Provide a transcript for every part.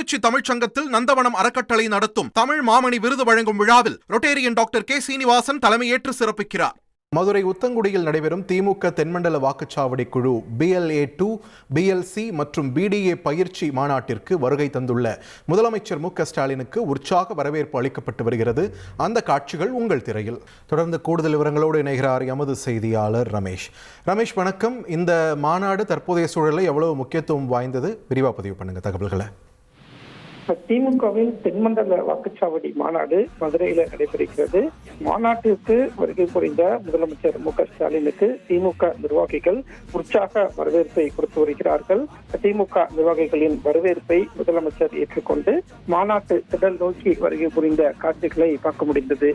திருச்சி தமிழ்ச்சங்கத்தில் நந்தவனம் அறக்கட்டளை நடத்தும் தமிழ் மாமணி விருது வழங்கும் விழாவில் ரொட்டேரியன் டாக்டர் கே சீனிவாசன் தலைமையேற்று சிறப்பிக்கிறார். மதுரை உத்தங்குடியில் நடைபெறும் திமுக தென்மண்டல வாக்குச்சாவடி குழு BLA2, BLC மற்றும் BDA பயிற்சி மாநாட்டிற்கு வருகை தந்துள்ள முதலமைச்சர் மு.க.ஸ்டாலினுக்கு உற்சாக வரவேற்பு அளிக்கப்பட்டு வருகிறது. அந்த காட்சிகள் உங்கள் திரையில். தொடர்ந்து கூடுதல் விவரங்களோடு இணைகிறார் எமது செய்தியாளர் ரமேஷ். ரமேஷ், வணக்கம். இந்த மாநாடு தற்போதைய சூழலில் எவ்வளவு முக்கியத்துவம் வாய்ந்தது? விரிவாக பதிவு பண்ணுங்க தகவல்களை. திமுகவின் தென்மண்டல வாக்குச்சாவடி மாநாடு மதுரையில நடைபெறுகிறது. மாநாட்டிற்கு வருகை புரிந்த முதலமைச்சர் மு.க.ஸ்டாலினுக்கு திமுக நிர்வாகிகள் உற்சாக வரவேற்பை கொடுத்து வருகிறார்கள். திமுக நிர்வாகிகளின் வரவேற்பை முதலமைச்சர் ஏற்றுக்கொண்டு மாநாட்டு திடல் நோக்கி வருகை புரிந்த காட்சிகளை பார்க்க முடிந்தது.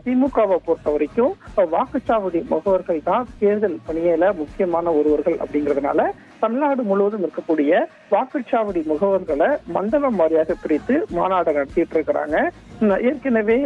திமுகவை பொறுத்த வரைக்கும் வாக்குச்சாவடி முகவர்கள் தான் தேர்தல் பணியில முக்கியமான ஒருவர்கள் அப்படிங்கிறதுனால தமிழ்நாடு முழுவதும் இருக்கக்கூடிய வாக்குச்சாவடி முகவர்களை மண்டலம் வாரியாக பிரித்து மாநாடு நடத்திட்டு இருக்கிறாங்க. ஏற்கனவே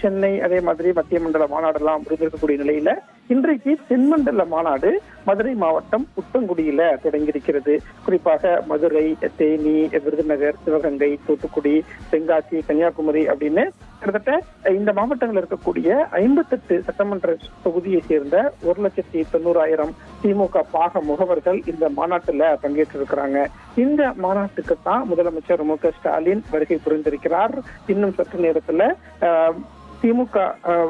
சென்னை, அதே மாதிரி மத்திய மண்டல மாநாடெல்லாம் முடிந்திருக்கக்கூடிய நிலையில இன்றைக்கு தென்மண்டல மாநாடு மதுரை மாவட்டம் உத்தங்குடியில தொடங்கியிருக்கிறது. குறிப்பாக மதுரை, தேனி, விருதுநகர், சிவகங்கை, தூத்துக்குடி, தென்காசி, கன்னியாகுமரி அப்படின்னு கிட்டத்தட்ட இந்த மாவட்டங்கள் இருக்கக்கூடிய 58 சட்டமன்ற தொகுதியை சேர்ந்த 1,90,000 திமுக பாக முகவர்கள் இந்த மாநாட்டுல பங்கேற்றிருக்கிறாங்க. இந்த மாநாட்டுக்கு தான் முதலமைச்சர் மு.க.ஸ்டாலின் வருகை புரிந்திருக்கிறார். இன்னும் சற்று நேரத்துல திமுக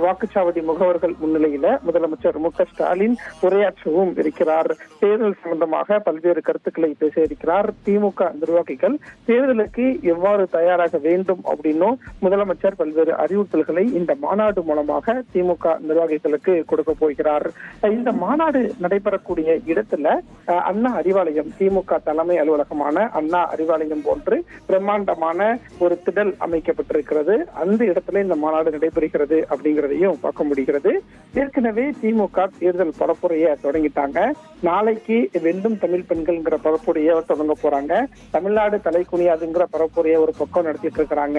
வாக்குச்சாவடி முகவர்கள் முன்னிலையில முதலமைச்சர் மு.க.ஸ்டாலின் உரையாற்றவும் இருக்கிறார். தேர்தல் சம்பந்தமாக பல்வேறு கருத்துக்களை பேச இருக்கிறார். திமுக நிர்வாகிகள் தேர்தலுக்கு எவ்வாறு தயாராக வேண்டும் அப்படின்னும் முதலமைச்சர் பல்வேறு அறிவுறுத்தல்களை இந்த மாநாடு மூலமாக திமுக நிர்வாகிகளுக்கு கொடுக்க போகிறார். இந்த மாநாடு நடைபெறக்கூடிய இடத்துல அண்ணா அறிவாலயம், திமுக தலைமை அலுவலகமான அண்ணா அறிவாலயம் போன்று பிரம்மாண்டமான ஒரு திடல் அமைக்கப்பட்டிருக்கிறது. அந்த இடத்துல இந்த மாநாடு நடைபெறுகிறது அப்படிங்கிறதையும் பார்க்க முடிகிறது. ஏற்கனவே திமுக தேர்தல் பரப்புரைய தொடங்கிட்டாங்க. நாளைக்கு வெண்டும் தமிழ் பெண்கள்ங்கிற பரப்புரைய தொடங்க போறாங்க. தமிழ்நாடு தலை குனியாதுங்கிற பரப்புரைய ஒரு பக்கம் நடத்திட்டு இருக்கிறாங்க.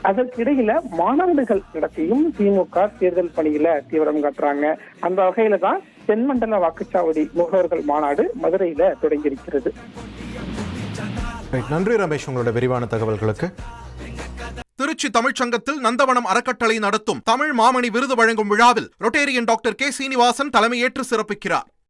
அதற்கிடையில மாநாடுகள் நடத்தியும் திமுக தேர்தல் பணியில தீவிரம் காட்டுறாங்க. அந்த வகையில தான் தென்மண்டல வாக்குச்சாவடி முகவர்கள் மாநாடு மதுரையில தொடங்கியிருக்கிறது. நன்றி ரமேஷ், உங்களோட விரிவான தகவல்களுக்கு. திருச்சி தமிழ்ச்சங்கத்தில் நந்தவனம் அறக்கட்டளை நடத்தும் தமிழ் மாமணி விருது வழங்கும் விழாவில் ரொட்டேரியன் டாக்டர் கே சீனிவாசன் தலைமையேற்று சிறப்பிக்கிறார்.